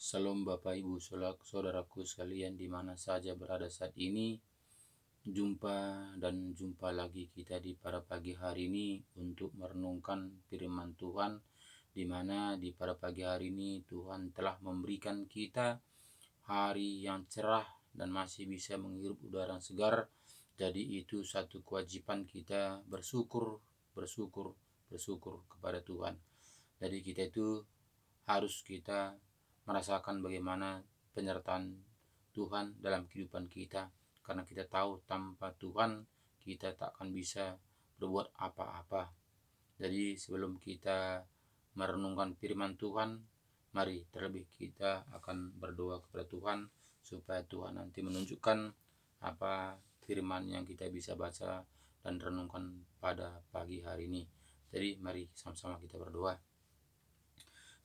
Salam Bapak Ibu saudaraku sekalian di mana saja berada saat ini. Jumpa lagi kita di pada pagi hari ini untuk merenungkan firman Tuhan, di mana di pada pagi hari ini Tuhan telah memberikan kita hari yang cerah dan masih bisa menghirup udara yang segar. Jadi itu satu kewajiban kita bersyukur kepada Tuhan. Jadi kita itu harus kita merasakan bagaimana penyertaan Tuhan dalam kehidupan kita, karena kita tahu tanpa Tuhan kita tak akan bisa berbuat apa-apa. Jadi sebelum kita merenungkan firman Tuhan, mari terlebih kita akan berdoa kepada Tuhan supaya Tuhan nanti menunjukkan apa firman yang kita bisa baca dan renungkan pada pagi hari ini. Jadi mari sama-sama kita berdoa.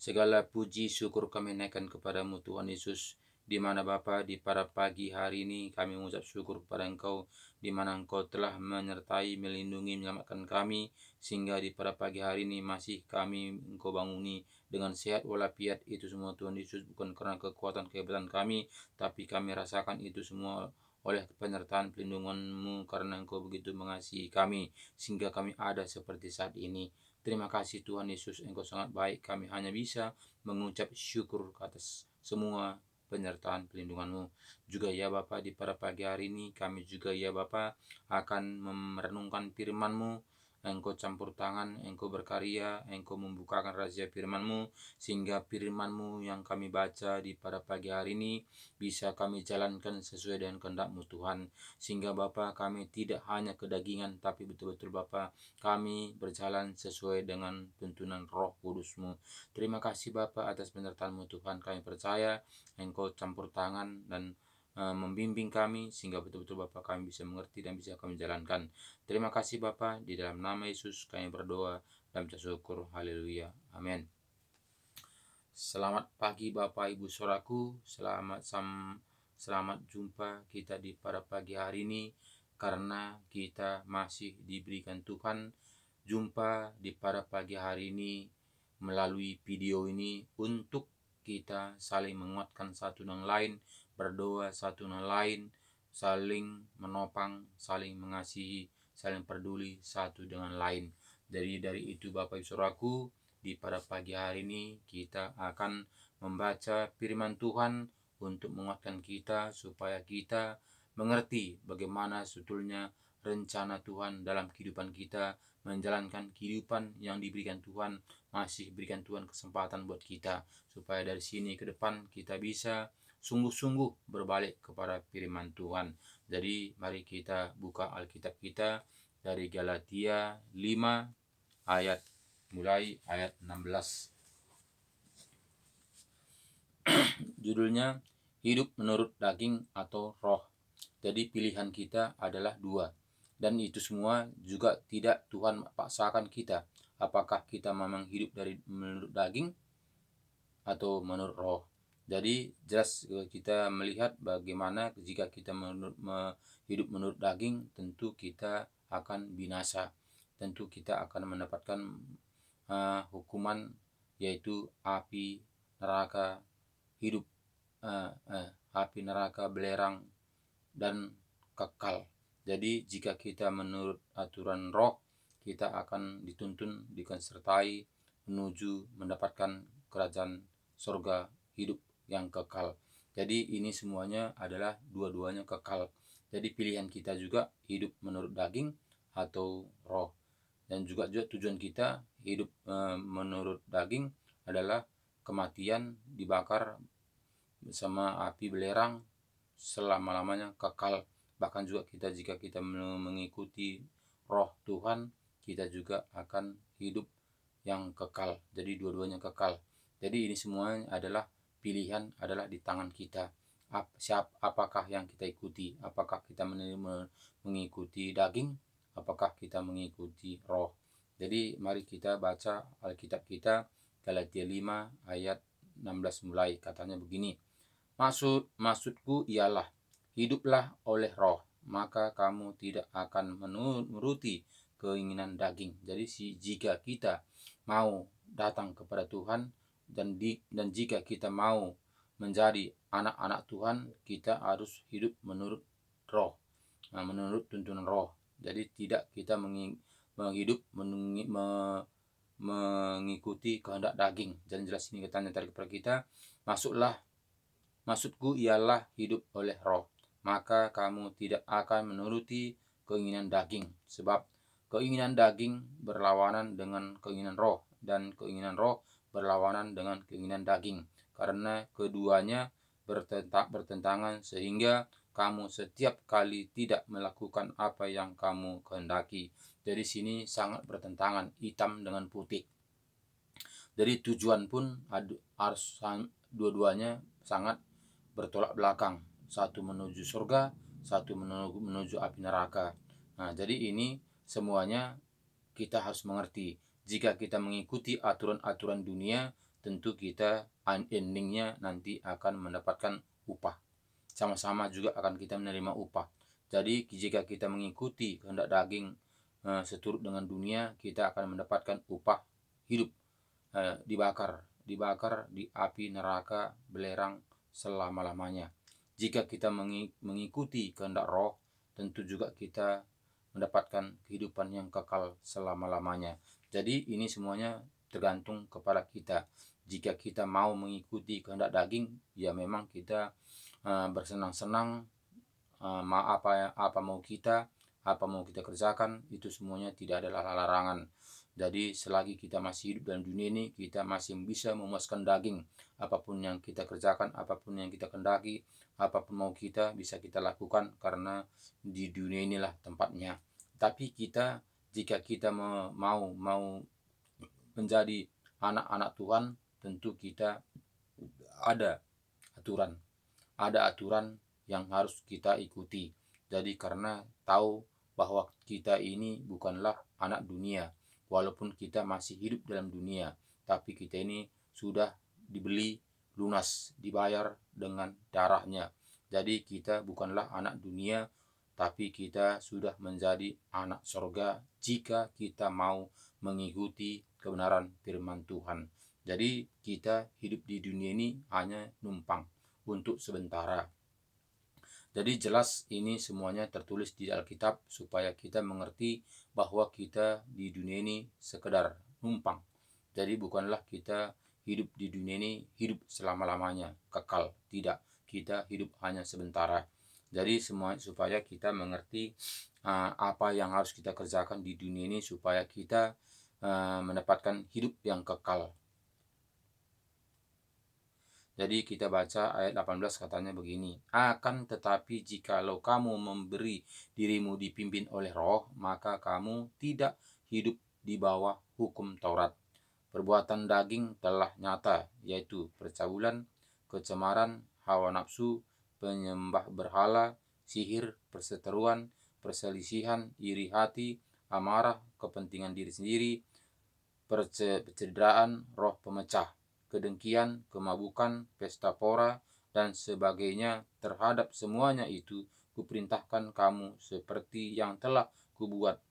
Segala puji syukur kami naikkan kepadamu Tuhan Yesus, di mana Bapa di pada pagi hari ini kami mengucap syukur kepada Engkau, di mana Engkau telah menyertai, melindungi, menyelamatkan kami, sehingga di pada pagi hari ini masih kami Engkau banguni dengan sehat walafiat. Itu semua Tuhan Yesus bukan karena kekuatan kehebatan kami, tapi kami rasakan itu semua oleh penyertaan pelindungan-Mu, karena Engkau begitu mengasihi kami sehingga kami ada seperti saat ini. Terima kasih Tuhan Yesus, Engkau sangat baik. Kami hanya bisa mengucap syukur atas semua penyertaan pelindungan-Mu. Juga ya Bapa, di pada pagi hari ini kami juga ya Bapa akan merenungkan firman-Mu. Engkau campur tangan, Engkau berkarya, Engkau membukakan rahasia firman-Mu, sehingga firman-Mu yang kami baca di pada pagi hari ini bisa kami jalankan sesuai dengan kehendak-Mu Tuhan. Sehingga Bapa kami tidak hanya kedagingan, tapi betul-betul Bapa kami berjalan sesuai dengan tuntunan Roh Kudus-Mu. Terima kasih Bapa atas penyertaan-Mu Tuhan. Kami percaya Engkau campur tangan dan membimbing kami sehingga betul-betul Bapa kami bisa mengerti dan bisa kami jalankan. Terima kasih Bapa, di dalam nama Yesus kami berdoa dan bersyukur. Haleluya. Amin. Selamat pagi Bapak Ibu Saudaraku. Selamat jumpa kita di pada pagi hari ini, karena kita masih diberikan Tuhan jumpa di pada pagi hari ini melalui video ini untuk kita saling menguatkan satu dengan lain, berdoa satu dengan lain, saling menopang, saling mengasihi, saling peduli satu dengan lain. Jadi dari itu Bapak Ibu Saudaraku, di pada pagi hari ini kita akan membaca firman Tuhan untuk menguatkan kita supaya kita mengerti bagaimana sebetulnya rencana Tuhan dalam kehidupan kita, menjalankan kehidupan yang diberikan Tuhan, masih berikan Tuhan kesempatan buat kita, supaya dari sini ke depan kita bisa sungguh-sungguh berbalik kepada firman Tuhan. Jadi mari kita buka Alkitab kita dari Galatia 5 mulai ayat 16. Judulnya hidup menurut daging atau roh. Jadi pilihan kita adalah dua. Dan itu semua juga tidak Tuhan paksakan kita. Apakah kita memang hidup menurut daging atau menurut roh. Jadi jelas kita melihat bagaimana jika kita hidup menurut daging, tentu kita akan binasa. Tentu kita akan mendapatkan hukuman, yaitu api neraka hidup, api neraka belerang dan kekal. Jadi jika kita menurut aturan roh, kita akan dituntun, disertai menuju mendapatkan kerajaan surga hidup yang kekal. Jadi ini semuanya adalah dua-duanya kekal. Jadi pilihan kita juga hidup menurut daging atau roh. Dan juga tujuan kita hidup menurut daging adalah kematian, dibakar bersama api belerang selama-lamanya kekal. Bahkan juga jika kita mengikuti roh Tuhan, kita juga akan hidup yang kekal. Jadi dua-duanya kekal. Jadi ini semua adalah pilihan, adalah di tangan kita. Apakah yang kita ikuti? Apakah kita mengikuti daging? Apakah kita mengikuti roh? Jadi mari kita baca Alkitab kita, Galatia 5 ayat 16 mulai. Katanya begini. Maksudku ialah, hiduplah oleh roh, maka kamu tidak akan menuruti keinginan daging. Jadi jika kita mau datang kepada Tuhan dan jika kita mau menjadi anak-anak Tuhan, kita harus hidup menurut roh, menurut tuntunan roh. Jadi tidak kita mengikuti kehendak daging. Dan jelas ini katanya tadi kepada kita, maksudku ialah hidup oleh roh, maka kamu tidak akan menuruti keinginan daging. Sebab keinginan daging berlawanan dengan keinginan roh, dan keinginan roh berlawanan dengan keinginan daging. Karena keduanya bertentangan sehingga kamu setiap kali tidak melakukan apa yang kamu kehendaki. Jadi sini sangat bertentangan, hitam dengan putih. Jadi tujuan pun harus dua-duanya sangat bertolak belakang. Satu menuju surga, satu menuju api neraka. Nah, jadi ini semuanya kita harus mengerti. Jika kita mengikuti aturan-aturan dunia, tentu kita endingnya nanti akan mendapatkan upah. Sama-sama juga akan kita menerima upah. Jadi jika kita mengikuti kehendak daging seturut dengan dunia, kita akan mendapatkan upah hidup dibakar di api neraka belerang selama-lamanya. Jika kita mengikuti kehendak roh, tentu juga kita mendapatkan kehidupan yang kekal selama-lamanya. Jadi ini semuanya tergantung kepada kita. Jika kita mau mengikuti kehendak daging, ya memang kita bersenang-senang, apa mau kita kerjakan, itu semuanya tidak ada larangan. Jadi selagi kita masih hidup dalam dunia ini, kita masih bisa memuaskan daging. Apapun yang kita kerjakan, apapun yang kita kendaki, apapun mau kita bisa kita lakukan, karena di dunia inilah tempatnya. Tapi jika kita mau menjadi anak-anak Tuhan, tentu kita ada aturan yang harus kita ikuti. Jadi karena tahu bahwa kita ini bukanlah anak dunia, walaupun kita masih hidup dalam dunia, tapi kita ini sudah dibeli lunas, dibayar dengan darahnya. Jadi kita bukanlah anak dunia, tapi kita sudah menjadi anak surga jika kita mau mengikuti kebenaran firman Tuhan. Jadi kita hidup di dunia ini hanya numpang untuk sementara. Jadi jelas ini semuanya tertulis di Alkitab supaya kita mengerti bahwa kita di dunia ini sekedar numpang. Jadi bukanlah kita hidup di dunia ini hidup selama-lamanya, kekal. Tidak, kita hidup hanya sementara. Jadi semua supaya kita mengerti apa yang harus kita kerjakan di dunia ini supaya kita mendapatkan hidup yang kekal. Jadi kita baca ayat 18, katanya begini, akan tetapi jikalau kamu memberi dirimu dipimpin oleh roh, maka kamu tidak hidup di bawah hukum Taurat. Perbuatan daging telah nyata, yaitu percabulan, kecemaran, hawa nafsu, penyembah berhala, sihir, perseteruan, perselisihan, iri hati, amarah, kepentingan diri sendiri, pencederaan, roh pemecah, kedengkian, kemabukan, pesta pora, dan sebagainya. Terhadap semuanya itu kuperintahkan kamu seperti yang telah kubuat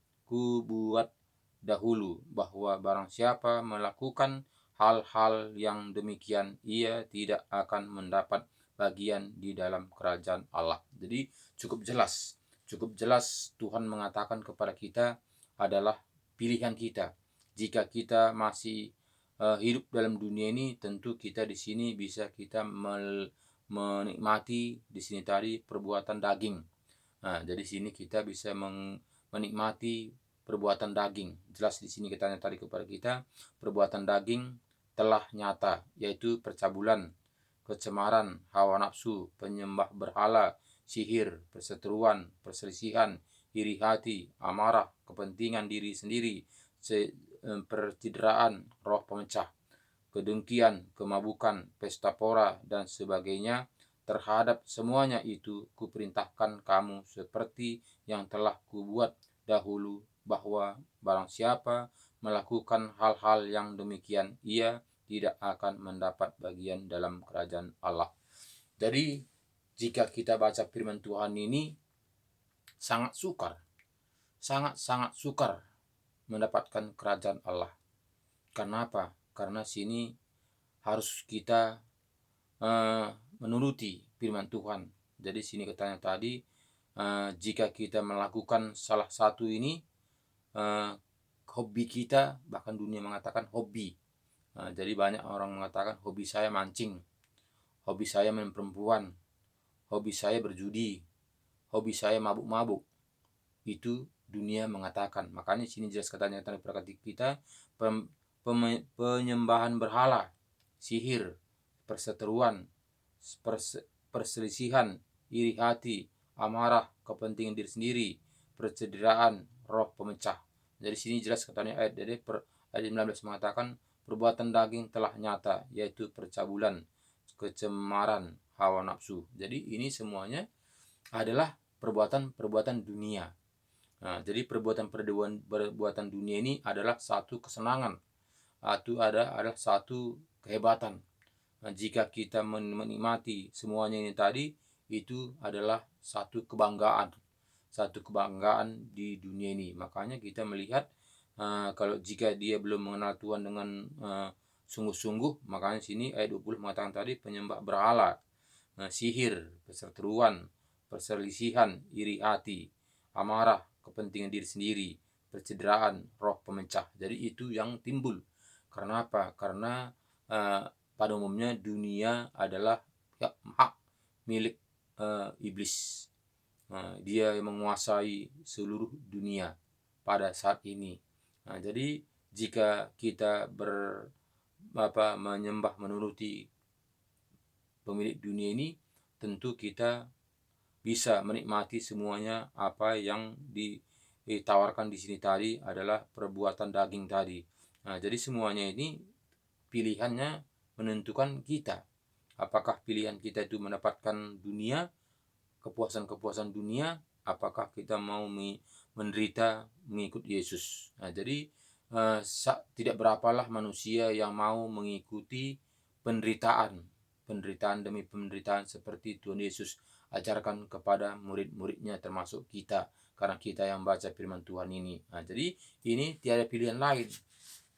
dahulu, bahwa barang siapa melakukan hal-hal yang demikian, ia tidak akan mendapat bagian di dalam kerajaan Allah. Jadi cukup jelas Tuhan mengatakan kepada kita adalah pilihan kita. Jika kita masih hidup dalam dunia ini, tentu kita di sini bisa kita menikmati di sini tadi perbuatan daging. Nah, jadi sini kita bisa menikmati perbuatan daging. Jelas di sini katanya tadi kepada kita, perbuatan daging telah nyata, yaitu percabulan, kecemaran, hawa nafsu, penyembah berhala, sihir, perseteruan, perselisihan, iri hati, amarah, kepentingan diri sendiri, percideraan, roh pemecah, kedengkian, kemabukan, pesta pora, dan sebagainya. Terhadap semuanya itu kuperintahkan kamu seperti yang telah kubuat dahulu, bahwa barang siapa melakukan hal-hal yang demikian, ia tidak akan mendapat bagian dalam kerajaan Allah. Jadi jika kita baca firman Tuhan ini, sangat sukar mendapatkan kerajaan Allah. Kenapa? Karena sini harus kita menuruti firman Tuhan. Jadi sini katanya tadi, jika kita melakukan salah satu ini, hobi kita, bahkan dunia mengatakan hobi. Jadi banyak orang mengatakan hobi saya mancing, hobi saya main perempuan, hobi saya berjudi, hobi saya mabuk-mabuk. Itu dunia mengatakan. Makanya sini jelas katanya tadi kita penyembahan berhala, sihir, perseteruan, perselisihan, iri hati, amarah, kepentingan diri sendiri, percederaan, roh pemecah. Jadi sini jelas katanya ayat 19 mengatakan perbuatan daging telah nyata, yaitu percabulan, kecemaran, hawa nafsu. Jadi ini semuanya adalah perbuatan-perbuatan dunia. Nah, jadi perbuatan dunia ini adalah satu kesenangan, atau adalah satu kehebatan. Nah, jika kita menikmati semuanya ini tadi, itu adalah satu kebanggaan di dunia ini. Makanya kita melihat kalau jika dia belum mengenal Tuhan dengan sungguh-sungguh, makanya sini ayat 20 mengatakan tadi penyembah berhala, sihir, perseteruan, perselisihan, iri hati, amarah, kepentingan diri sendiri, percederaan, roh pemecah. Jadi itu yang timbul. Karena apa? Karena pada umumnya dunia adalah hak milik iblis. Dia yang menguasai seluruh dunia pada saat ini. Jadi jika kita menyembah menuruti pemilik dunia ini, tentu kita bisa menikmati semuanya apa yang ditawarkan di sini tadi adalah perbuatan daging tadi. Jadi semuanya ini pilihannya menentukan kita. Apakah pilihan kita itu mendapatkan dunia, kepuasan-kepuasan dunia, apakah kita mau menderita mengikut Yesus. Jadi tidak berapalah manusia yang mau mengikuti penderitaan demi penderitaan seperti Tuhan Yesus ajarkan kepada murid-muridnya, termasuk kita, karena kita yang baca firman Tuhan ini. Jadi ini tiada pilihan lain,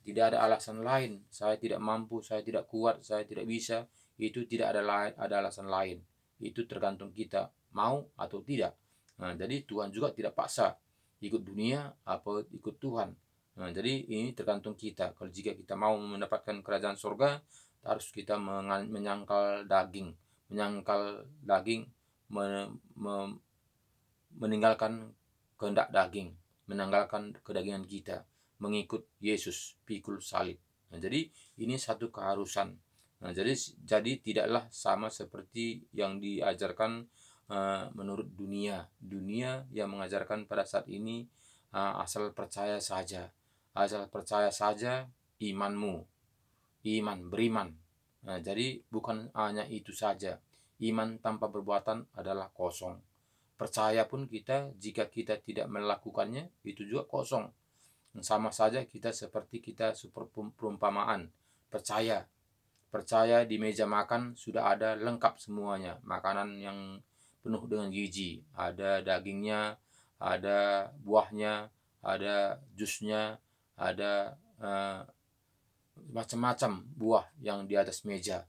tidak ada alasan lain. Saya tidak mampu, saya tidak kuat, saya tidak bisa. Itu tidak ada alasan lain. Itu tergantung kita mau atau tidak. Jadi Tuhan juga tidak paksa ikut dunia atau ikut Tuhan. Jadi ini tergantung kita. Kalau jika kita mau mendapatkan kerajaan surga, harus kita menyangkal daging, meninggalkan kehendak daging, meninggalkan kedagingan kita, mengikut Yesus, pikul salib. Jadi ini satu keharusan. Jadi tidaklah sama seperti yang diajarkan menurut dunia yang mengajarkan pada saat ini asal percaya saja beriman. Jadi bukan hanya itu saja, iman tanpa perbuatan adalah kosong. Percaya pun kita, jika kita tidak melakukannya, itu juga kosong. Sama saja kita seperti perumpamaan. Percaya di meja makan sudah ada lengkap semuanya, makanan yang penuh dengan gizi, ada dagingnya, ada buahnya, ada jusnya, ada macam-macam buah yang di atas meja.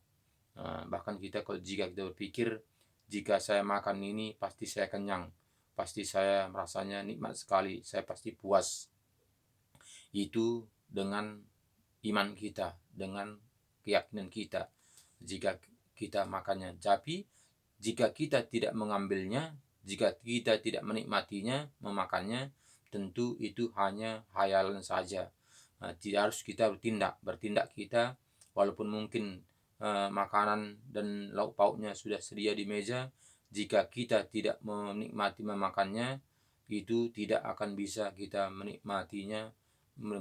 Bahkan jika kita berpikir, jika saya makan ini pasti saya kenyang, pasti saya merasanya nikmat sekali, saya pasti puas. Itu dengan iman kita, dengan keyakinan kita, jika kita makannya. Tapi jika kita tidak mengambilnya, jika kita tidak menikmatinya, memakannya, tentu itu hanya hayalan saja. Tidak harus kita bertindak kita, walaupun mungkin makanan dan lauk pauknya sudah sedia di meja, jika kita tidak menikmati memakannya, itu tidak akan bisa kita menikmatinya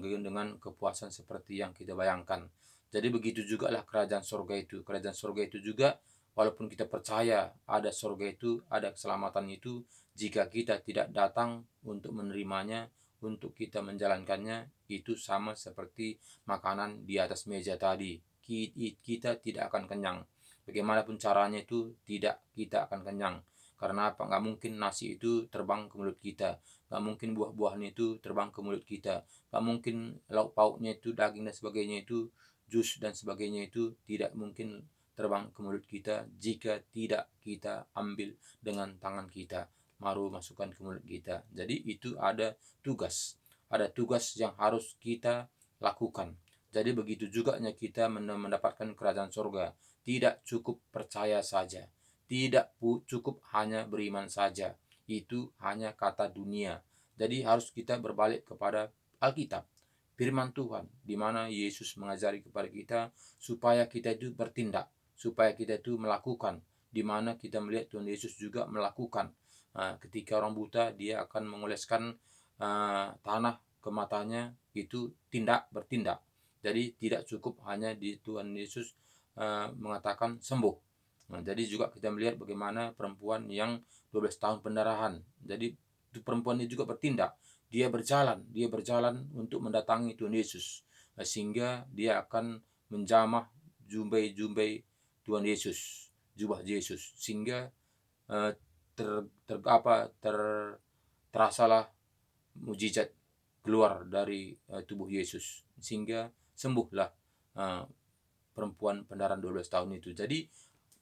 dengan kepuasan seperti yang kita bayangkan. Jadi begitu juga lah kerajaan surga itu. Kerajaan surga itu juga, walaupun kita percaya ada surga itu, ada keselamatan itu, jika kita tidak datang untuk menerimanya, untuk kita menjalankannya, itu sama seperti makanan di atas meja tadi. Kita tidak akan kenyang. Bagaimanapun caranya itu, kita akan kenyang. Karena apa? Nggak mungkin nasi itu terbang ke mulut kita. Nggak mungkin buah-buahan itu terbang ke mulut kita. Nggak mungkin lauk pauknya itu, daging dan sebagainya itu, jus dan sebagainya itu tidak mungkin terbang ke mulut kita jika tidak kita ambil dengan tangan kita, baru masukkan ke mulut kita. Jadi itu ada tugas yang harus kita lakukan. Jadi begitu juga kita mendapatkan kerajaan surga. Tidak cukup percaya saja, tidak cukup hanya beriman saja. Itu hanya kata dunia. Jadi harus kita berbalik kepada Alkitab, firman Tuhan, di mana Yesus mengajari kepada kita supaya kita itu bertindak, supaya kita itu melakukan, di mana kita melihat Tuhan Yesus juga melakukan. Ketika orang buta, dia akan mengoleskan tanah ke matanya, itu bertindak. Jadi tidak cukup hanya di Tuhan Yesus mengatakan sembuh. Jadi juga kita melihat bagaimana perempuan yang 12 tahun pendarahan. Jadi perempuan ini juga bertindak. Dia berjalan untuk mendatangi Tuhan Yesus, sehingga dia akan menjamah jubah Tuhan Yesus, sehingga terasalah mujizat keluar dari tubuh Yesus, sehingga sembuhlah perempuan pendarahan 12 tahun itu. Jadi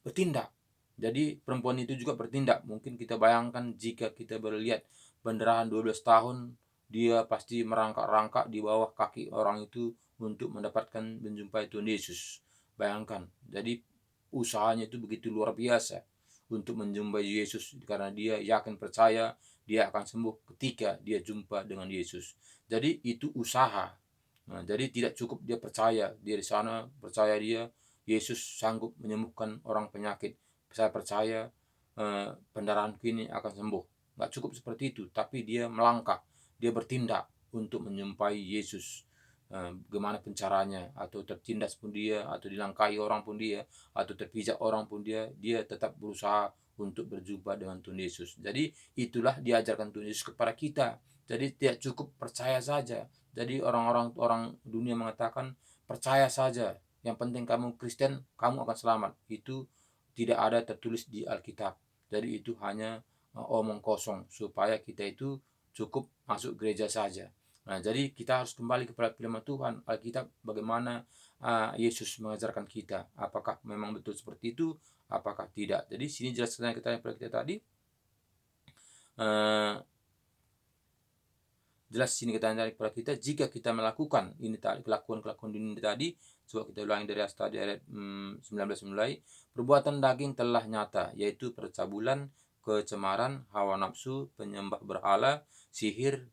bertindak. Jadi perempuan itu juga bertindak. Mungkin kita bayangkan jika kita melihat pendarahan 12 tahun, dia pasti merangkak-rangkak di bawah kaki orang itu untuk mendapatkan menjumpai Tuhan Yesus. Bayangkan. Jadi usahanya itu begitu luar biasa untuk menjumpai Yesus, karena dia yakin percaya dia akan sembuh ketika dia jumpa dengan Yesus. Jadi itu usaha. Jadi tidak cukup dia percaya, dia di sana percaya Yesus sanggup menyembuhkan orang penyakit. Saya percaya pendarahan ini akan sembuh. Nggak cukup seperti itu, tapi dia melangkah, dia bertindak untuk menjumpai Yesus. Bagaimana caranya, atau tertindas pun dia, atau dilangkahi orang pun dia, atau terpijak orang pun dia tetap berusaha untuk berjumpa dengan Tuhan Yesus. Jadi itulah diajarkan Tuhan Yesus kepada kita. Jadi tidak cukup percaya saja. Jadi orang dunia mengatakan percaya saja, yang penting kamu Kristen, kamu akan selamat. Itu tidak ada tertulis di Alkitab. Jadi itu hanya omong kosong, supaya kita itu cukup masuk gereja saja. Jadi kita harus kembali kepada firman Tuhan, Alkitab, bagaimana Yesus mengajarkan kita. Apakah memang betul seperti itu, apakah tidak. Jadi sini jelaskan kita tadi. Jelas sini kepada kita, jika kita melakukan ini tadi, kelakuan ini tadi. Coba kita ulangi dari ayat 19 mulai. Perbuatan daging telah nyata, yaitu percabulan, kecemaran, hawa nafsu, penyembah berhala, sihir,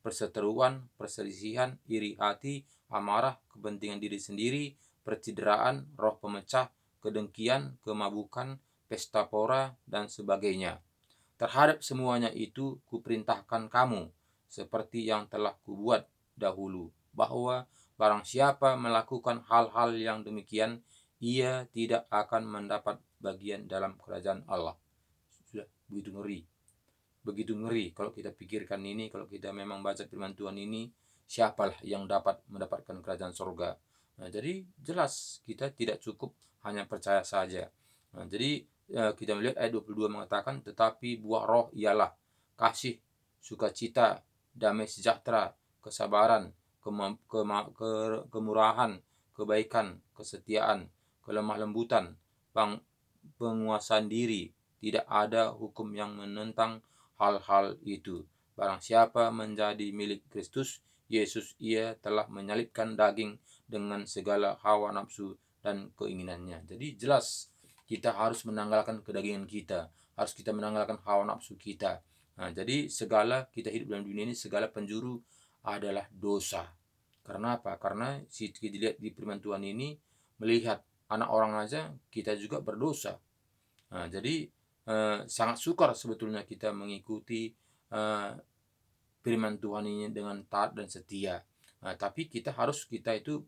perseteruan, perselisihan, iri hati, amarah, kepentingan diri sendiri, percideraan, roh pemecah, kedengkian, kemabukan, pesta pora, dan sebagainya. Terhadap semuanya itu kuperintahkan kamu, seperti yang telah kubuat dahulu, bahwa barang siapa melakukan hal-hal yang demikian, ia tidak akan mendapat bagian dalam kerajaan Allah. Sudah begitu ngeri. Begitu ngeri kalau kita pikirkan ini, kalau kita memang baca firman Tuhan ini, siapalah yang dapat mendapatkan kerajaan surga. Jadi jelas kita tidak cukup hanya percaya saja. Jadi kita melihat ayat 22 mengatakan, tetapi buah roh ialah kasih, sukacita, damai sejahtera, kesabaran, kemurahan, kebaikan, kesetiaan, kelemah lembutan, penguasaan diri. Tidak ada hukum yang menentang hal-hal itu. Barang siapa menjadi milik Kristus Yesus, ia telah menyalibkan daging dengan segala hawa nafsu dan keinginannya. Jadi jelas kita harus menanggalkan kedagingan kita, harus kita menanggalkan hawa nafsu kita. Jadi segala kita hidup dalam dunia ini, segala penjuru adalah dosa. Karena apa? Karena kita lihat di firman Tuhan ini, melihat anak orang aja kita juga berdosa. Jadi sangat sukar sebetulnya kita mengikuti firman Tuhan ini dengan taat dan setia. Tapi kita itu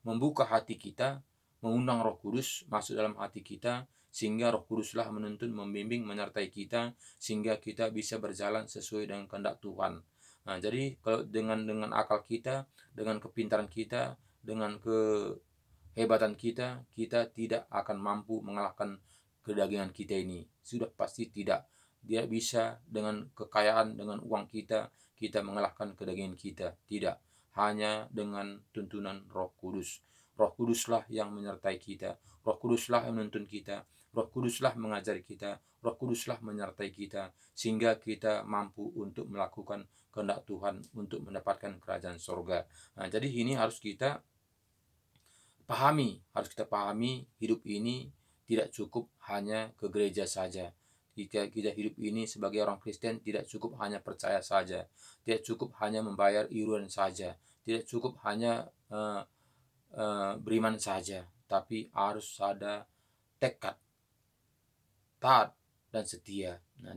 membuka hati kita, mengundang Roh Kudus masuk dalam hati kita, sehingga Roh Kuduslah menuntun, membimbing, menyertai kita, sehingga kita bisa berjalan sesuai dengan kehendak Tuhan. Jadi kalau dengan akal kita, dengan kepintaran kita, dengan kehebatan kita tidak akan mampu mengalahkan kedagingan kita ini. Sudah pasti tidak. Dia bisa dengan kekayaan, dengan uang kita mengalahkan kedagingan kita. Tidak. Hanya dengan tuntunan Roh Kudus. Roh Kuduslah yang menyertai kita, Roh Kuduslah yang menuntun kita, Roh Kuduslah mengajari kita, Roh Kuduslah menyertai kita, sehingga kita mampu untuk melakukan kehendak Tuhan untuk mendapatkan kerajaan sorga. Nah, jadi ini harus kita pahami hidup ini tidak cukup hanya ke gereja saja. Jika kita hidup ini sebagai orang Kristen tidak cukup hanya percaya saja, tidak cukup hanya membayar iuran saja, tidak cukup hanya beriman saja, tapi harus ada tekad, taat, dan setia. Nah,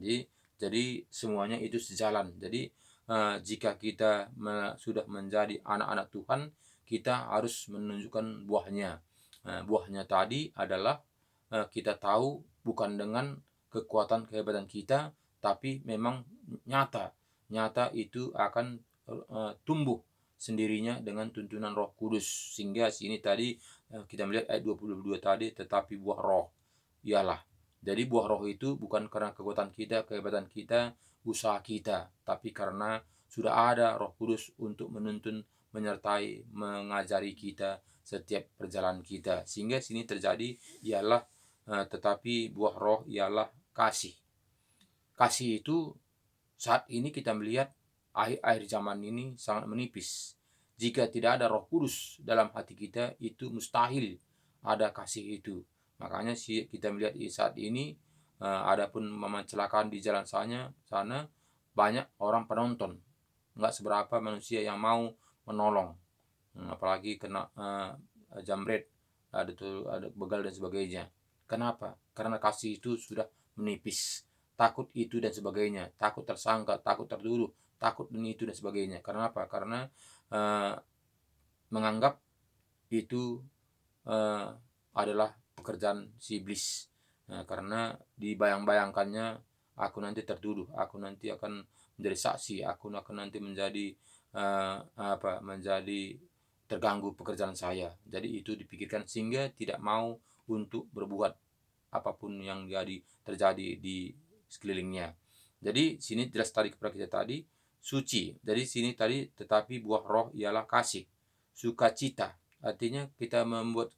jadi semuanya itu sejalan. Jadi jika kita sudah menjadi anak-anak Tuhan, kita harus menunjukkan buahnya. Buahnya tadi adalah kita tahu bukan dengan kekuatan kehebatan kita, tapi memang nyata. Nyata itu akan tumbuh sendirinya dengan tuntunan Roh Kudus. Sehingga sini tadi kita melihat ayat 22 tadi, tetapi buah roh ialah. Jadi buah roh itu bukan karena kekuatan kita, kehebatan kita, usaha kita, tapi karena sudah ada Roh Kudus untuk menuntun, menyertai, mengajari kita setiap perjalanan kita. Sehingga sini terjadi ialah tetapi buah roh ialah kasih. Kasih itu saat ini kita melihat akhir-akhir zaman ini sangat menipis. Jika tidak ada Roh Kudus dalam hati kita, itu mustahil ada kasih itu. Makanya kita melihat saat ini ada pun kecelakaan di jalan sana banyak orang penonton, nggak seberapa manusia yang mau menolong. Apalagi kena jambret, ada begal dan sebagainya. Kenapa? Karena kasih itu sudah menipis. Takut itu dan sebagainya, takut tersangka, takut tertuduh, takut ini itu dan sebagainya. Karena apa? Karena menganggap itu adalah pekerjaan si iblis. Karena dibayang-bayangkannya, aku nanti tertuduh, aku nanti akan menjadi saksi, aku akan nanti menjadi menjadi terganggu pekerjaan saya. Jadi itu dipikirkan sehingga tidak mau untuk berbuat apapun yang terjadi di sekelilingnya. Jadi sini jelas tadi kepada kita tadi suci. Jadi sini tadi tetapi buah roh ialah kasih, sukacita. Artinya kita membuat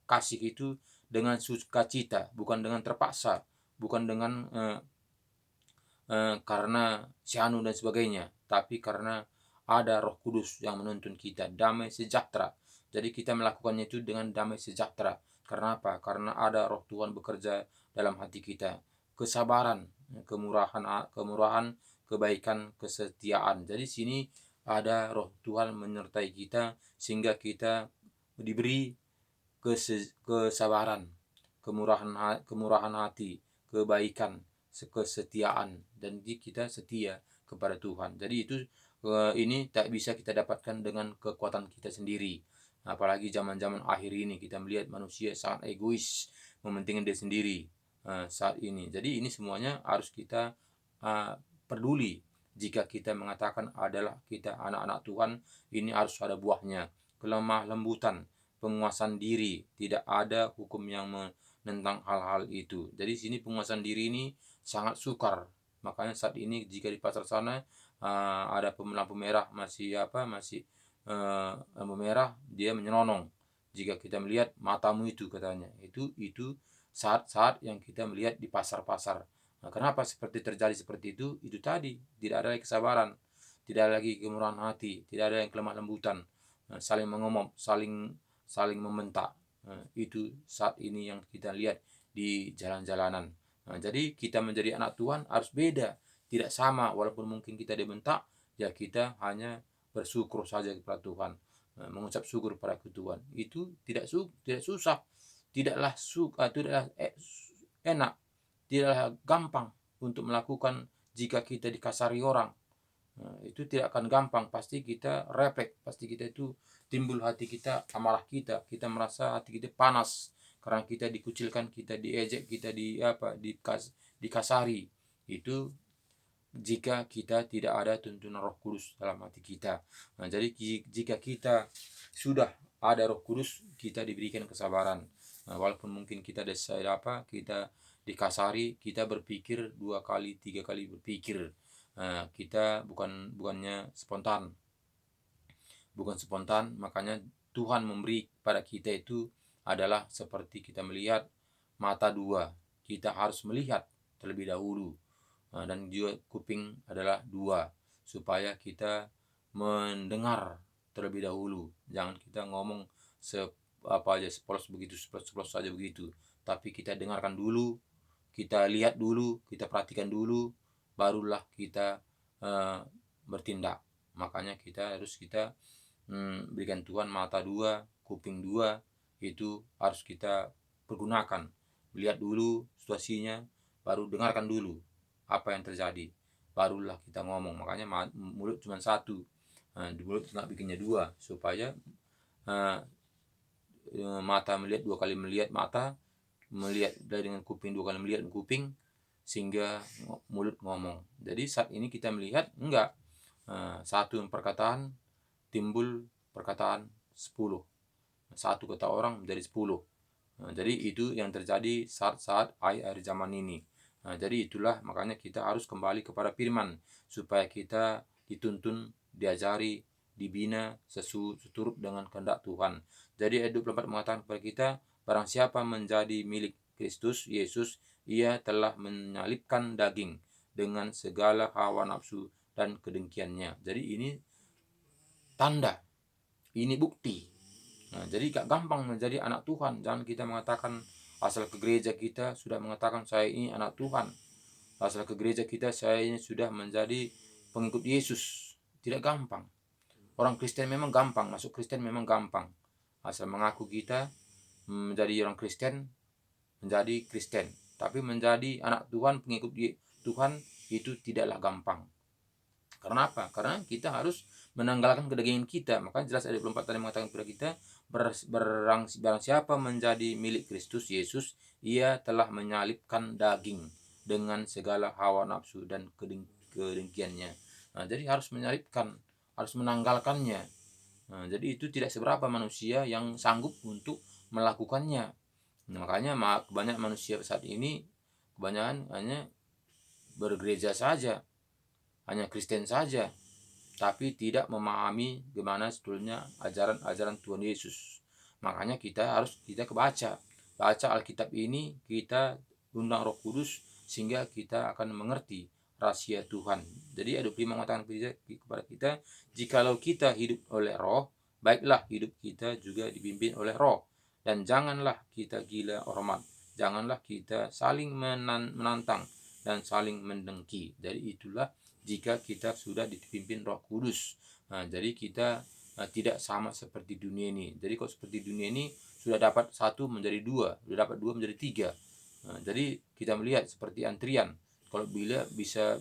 kasih itu dengan sukacita, bukan dengan terpaksa, bukan dengan karena syahnu dan sebagainya, tapi karena ada Roh Kudus yang menuntun kita, damai sejahtera. Jadi kita melakukannya itu dengan damai sejahtera. Karena apa? Karena ada Roh Tuhan bekerja dalam hati kita. Kesabaran, kemurahan, kebaikan, kesetiaan. Jadi sini ada Roh Tuhan menyertai kita sehingga kita diberi kesabaran, kemurahan hati, kebaikan, kesetiaan, dan kita setia kepada Tuhan. Jadi itu ini tak bisa kita dapatkan dengan kekuatan kita sendiri. Apalagi zaman-zaman akhir ini kita melihat manusia sangat egois, mementingkan diri sendiri saat ini. Jadi ini semuanya harus kita peduli. Jika kita mengatakan adalah kita anak-anak Tuhan, ini harus ada buahnya. Kelemah lembutan, penguasaan diri, tidak ada hukum yang menentang hal-hal itu. Jadi sini penguasaan diri ini sangat sukar. Makanya saat ini jika di pasar sana ada lampu merah masih lampu merah, dia menyelonong. Jika kita melihat matamu itu katanya, itu saat-saat yang kita melihat di pasar-pasar. Nah, kenapa terjadi seperti itu? Itu tadi tidak ada lagi kesabaran, tidak ada lagi kemurahan hati, tidak ada yang kelemah lembutan, saling mengomong, saling membentak. Itu saat ini yang kita lihat di jalan-jalanan. Jadi kita menjadi anak Tuhan harus beda, tidak sama. Walaupun mungkin kita dibentak, ya kita hanya bersyukur saja kepada Tuhan, mengucap syukur kepada Tuhan. Itu tidak susah, tidaklah enak, tidaklah gampang untuk melakukan jika kita dikasari orang. Itu tidak akan gampang, pasti kita refleks, pasti kita itu timbul hati kita, amarah kita merasa hati kita panas karena kita dikucilkan, kita diejek, kita dikasari. Itu jika kita tidak ada tuntunan Roh Kudus dalam hati kita. Nah, jadi jika kita sudah ada Roh Kudus, kita diberikan kesabaran. Nah, walaupun mungkin kita kita dikasari, kita berpikir 2 kali 3 kali berpikir. Kita bukan spontan, makanya Tuhan memberi pada kita itu adalah seperti kita melihat mata dua. Kita harus melihat terlebih dahulu. Dan juga kuping adalah dua, supaya kita mendengar terlebih dahulu. Jangan kita ngomong apa aja, seplos saja begitu. Tapi kita dengarkan dulu, kita lihat dulu, kita perhatikan dulu, barulah kita bertindak. Makanya kita berikan Tuhan mata dua, kuping dua, itu harus kita pergunakan. Lihat dulu situasinya, baru dengarkan dulu apa yang terjadi, barulah kita ngomong. Makanya mulut cuma satu, di mulut nak bikinnya dua, supaya mata melihat dua kali melihat mata, melihat dengan kuping dua kali melihat kuping, sehingga mulut ngomong. Jadi saat ini kita melihat enggak, satu perkataan timbul perkataan 10, satu kata orang menjadi 10. Jadi itu yang terjadi saat akhir zaman ini. Jadi itulah makanya kita harus kembali kepada firman, supaya kita dituntun, diajari, dibina seturut dengan kehendak Tuhan. Jadi ayat 24 mengatakan kepada kita, barang siapa menjadi milik Kristus Yesus, ia telah menyalibkan daging dengan segala hawa nafsu dan kedengkiannya. Jadi ini tanda, ini bukti. Jadi gak gampang menjadi anak Tuhan. Jangan kita mengatakan asal ke gereja kita sudah mengatakan saya ini anak Tuhan, asal ke gereja kita saya ini sudah menjadi pengikut Yesus. Tidak gampang. Orang Kristen memang gampang, masuk Kristen memang gampang. Asal mengaku kita menjadi orang Kristen, menjadi Kristen. Tapi menjadi anak Tuhan, pengikut Tuhan, itu tidaklah gampang. Karena apa? Karena kita harus menanggalkan kedagingan kita. Maka jelas ayat 24 tadi mengatakan kepada kita, barang siapa menjadi milik Kristus Yesus, ia telah menyalibkan daging dengan segala hawa nafsu dan kedengkiannya. Jadi harus menyalibkan, harus menanggalkannya. Jadi itu tidak seberapa manusia yang sanggup untuk melakukannya. Makanya banyak manusia saat ini kebanyakan hanya bergereja saja, hanya Kristen saja, tapi tidak memahami gimana sebetulnya ajaran Tuhan Yesus. Makanya kita baca Alkitab ini, kita undang Roh Kudus sehingga kita akan mengerti rahasia Tuhan. Jadi ayat 25 mengatakan kepada kita, jikalau kita hidup oleh Roh, baiklah hidup kita juga dipimpin oleh Roh. Dan janganlah kita gila hormat, janganlah kita saling menantang dan saling mendengki. Jadi itulah jika kita sudah dipimpin Roh Kudus. Jadi kita tidak sama seperti dunia ini. Jadi kalau seperti dunia ini sudah dapat satu menjadi dua, sudah dapat dua menjadi tiga. Jadi kita melihat seperti antrian. Kalau bila bisa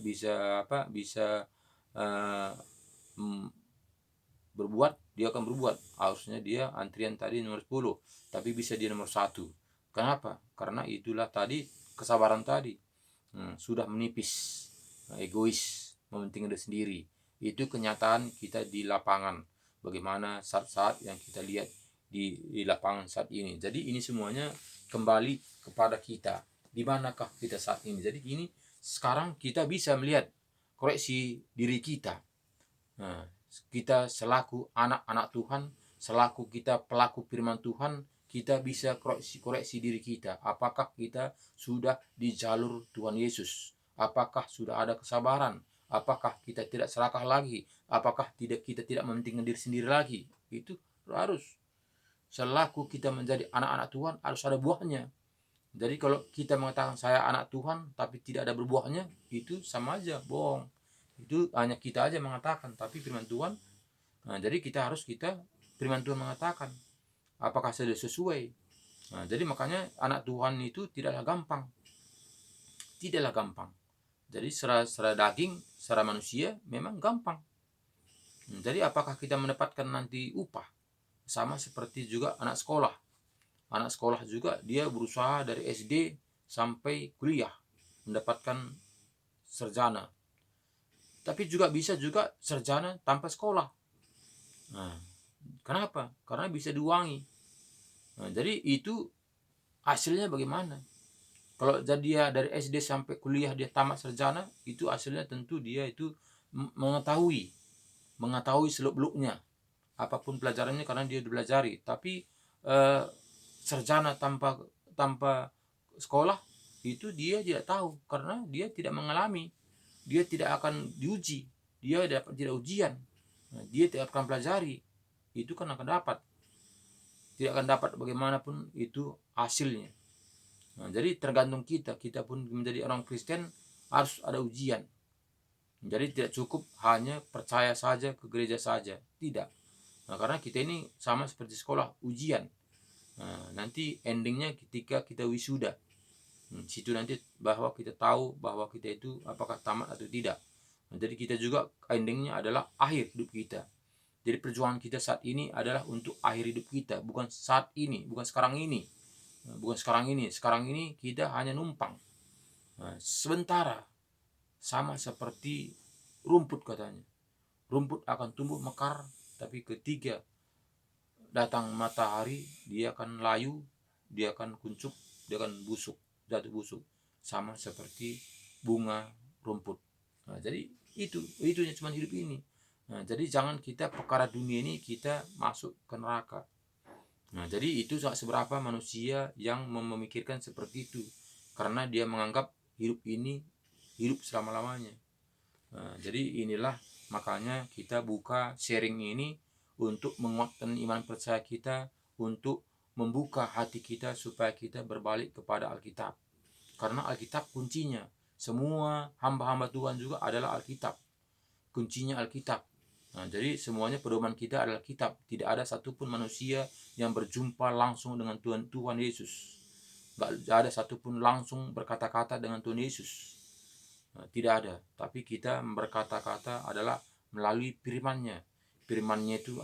berbuat, dia akan berbuat. Harusnya dia antrian tadi nomor 10, tapi bisa dia nomor 1. Kenapa? Karena itulah tadi kesabaran tadi sudah menipis, egois, mementingkan diri sendiri. Itu kenyataan kita di lapangan. Bagaimana saat-saat yang kita lihat di lapangan saat ini. Jadi ini semuanya kembali kepada kita. Di manakah kita saat ini? Jadi ini sekarang kita bisa melihat koreksi diri kita. Kita selaku anak-anak Tuhan, selaku kita pelaku firman Tuhan, kita bisa koreksi diri kita. Apakah kita sudah di jalur Tuhan Yesus? Apakah sudah ada kesabaran? Apakah kita tidak serakah lagi? Apakah kita tidak mementingkan diri sendiri lagi? Itu harus. Selaku kita menjadi anak-anak Tuhan, harus ada buahnya. Jadi kalau kita mengatakan saya anak Tuhan tapi tidak ada berbuahnya, itu sama aja bohong. Itu hanya kita aja mengatakan, tapi firman Tuhan. Jadi firman Tuhan mengatakan apakah sudah sesuai. Jadi makanya anak Tuhan itu tidaklah gampang. Tidaklah gampang. Jadi secara daging, secara manusia memang gampang. Jadi apakah kita mendapatkan nanti upah? Sama seperti juga anak sekolah. Anak sekolah juga dia berusaha dari SD sampai kuliah mendapatkan sarjana. Tapi juga bisa juga sarjana tanpa sekolah. Kenapa? Karena bisa diuangi. Jadi itu hasilnya bagaimana? Kalau dia dari SD sampai kuliah dia tamat sarjana, itu hasilnya tentu dia itu mengetahui seluk-beluknya. apapun pelajarannya karena dia dipelajari. Tapi eh, sarjana tanpa sekolah itu dia tidak tahu karena dia tidak mengalami, dia tidak akan diuji, dia tidak ujian. Nah, dia tidak akan pelajari, itu kan akan dapat, tidak akan dapat bagaimanapun itu hasilnya. Nah, jadi tergantung kita pun menjadi orang Kristen harus ada ujian. Jadi tidak cukup hanya percaya saja ke gereja saja, tidak. Nah, karena kita ini sama seperti sekolah, ujian. Nah, nanti endingnya ketika kita wisuda, situ nanti bahwa kita tahu bahwa kita itu apakah tamat atau tidak. Nah, jadi kita juga endingnya adalah akhir hidup kita. Jadi perjuangan kita saat ini adalah untuk akhir hidup kita, bukan saat ini, bukan sekarang ini. Bukan sekarang ini. Sekarang ini kita hanya numpang. Nah, sementara sama seperti rumput katanya. Rumput akan tumbuh mekar, tapi ketika datang matahari dia akan layu, dia akan kuncup, dia akan busuk, jatuh busuk, sama seperti bunga rumput. Nah, jadi itunya cuma hidup ini. Nah, jadi jangan kita perkara dunia ini kita masuk ke neraka. Nah, jadi itu seberapa manusia yang memikirkan seperti itu, karena dia menganggap hidup ini hidup selama-lamanya. Nah, jadi inilah makanya kita buka sharing ini untuk menguatkan iman percaya kita, untuk membuka hati kita supaya kita berbalik kepada Alkitab. Karena Alkitab kuncinya. Semua hamba-hamba Tuhan juga adalah Alkitab. Kuncinya Alkitab. Nah, jadi semuanya pedoman kita adalah kitab. Tidak ada satupun manusia yang berjumpa langsung dengan Tuhan Yesus. Tidak ada satupun langsung berkata-kata dengan Tuhan Yesus. Tidak ada. Tapi kita berkata-kata adalah melalui firman-Nya. Firman-Nya itu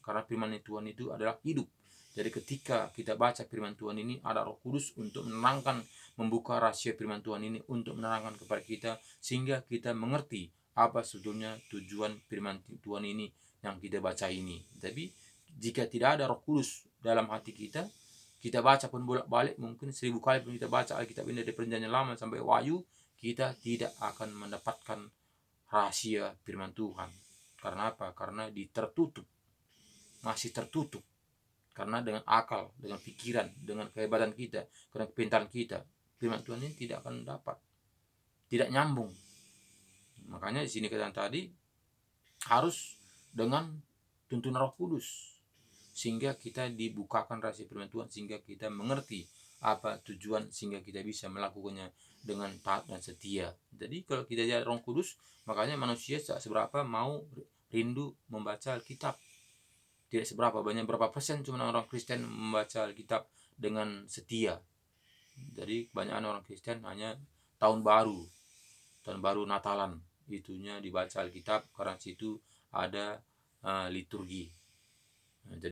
karena firman Tuhan itu adalah hidup. Jadi ketika kita baca firman Tuhan ini, ada Roh Kudus untuk menerangkan, membuka rahasia firman Tuhan ini untuk menerangkan kepada kita, sehingga kita mengerti apa sebetulnya tujuan firman Tuhan ini yang kita baca ini. Tapi jika tidak ada Roh Kudus dalam hati kita baca pun bolak-balik, mungkin 1000 kali pun kita baca Alkitab ini dari Perjanjian Lama sampai Wahyu, kita tidak akan mendapatkan rahasia firman Tuhan. Karena apa? Karena tertutup, masih tertutup. Karena dengan akal, dengan pikiran, dengan kehebatan kita, dengan kepintaran kita, firman Tuhan ini tidak akan dapat, tidak nyambung. Makanya di sini kata tadi harus dengan tuntunan Roh Kudus, sehingga kita dibukakan rahasia firman Tuhan, sehingga kita mengerti apa tujuan, sehingga kita bisa melakukannya dengan taat dan setia. Jadi kalau kita jadi Roh Kudus, makanya manusia seberapa mau rindu membaca Alkitab. Tidak seberapa, banyak berapa persen cuma orang Kristen membaca Alkitab dengan setia. Jadi kebanyakan orang Kristen hanya tahun baru Natalan itunya dibaca Alkitab, karena situ ada liturgi. Jadi